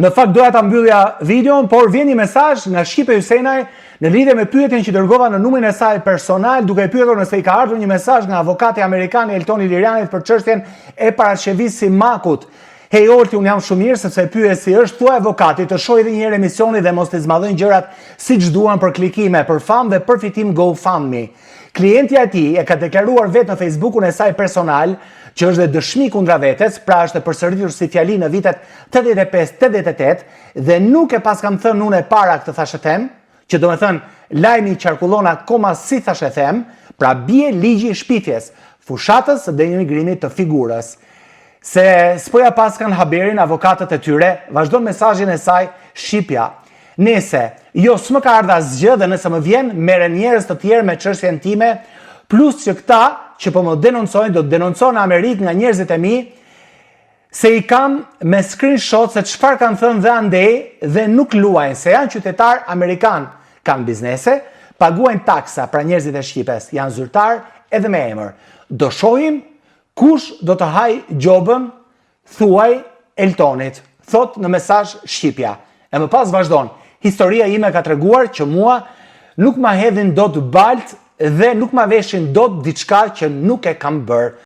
Në fakt doja ta mbyllja videon, por vjen një mesazh nga Shqipe Hysenaj në lidhje me pyetjen që dërgova në numrin e saj personal, duke pyetur nëse i ka ardhur një mesazh nga avokati amerikan Eltoni Lirianit për çështjen e paraqevisë së Makut. Hej Olti, unë jam shumë mirë sepse pyet si është, thuaj avokatit të shohë edhe një herë emisionin dhe mos të zmadhojnë gjërat siç duan për klikime, për famë dhe përfitim GoFundMe. Klienti i tij e ka deklaruar vetë në Facebookun e saj personal që është dhe dëshmi kundra vetes, pra është e përsëritur si fjali në vitet 85-88 dhe nuk e pas kam thënë unë e para këtë thashë them, që do me thënë lajmi qarkullon akoma si thashë them, pra bie ligji i shpifjes, fushatës dhe denigrimit të figurës. Se s'poja pas kanë haberin avokatët e tyre, vazhdon mesazhin e saj Shqipja. Nese, jo s'më ka ardha asgjë dhe nëse më vjen, merren njerëz të tjerë me çështjen time, plus që këta që po më denoncojnë, do të denoncojnë në Amerikë nga njerëzit e mi, se i kam me screenshot se çfarë kanë thënë dhe andej dhe nuk luajnë, se janë qytetar amerikan, kanë biznese, paguajnë taksa pra njerëzit e Shqipes, janë zyrtar edhe me emër. Do shohim kush do të haj gjobën, thuaj Eltonit, thot në mesazh Shqipja. E më pas vazhdon, historia ime ka treguar që mua nuk ma hedhin dot balt dhe nuk ma veshin dot diçka që nuk e kam bërë.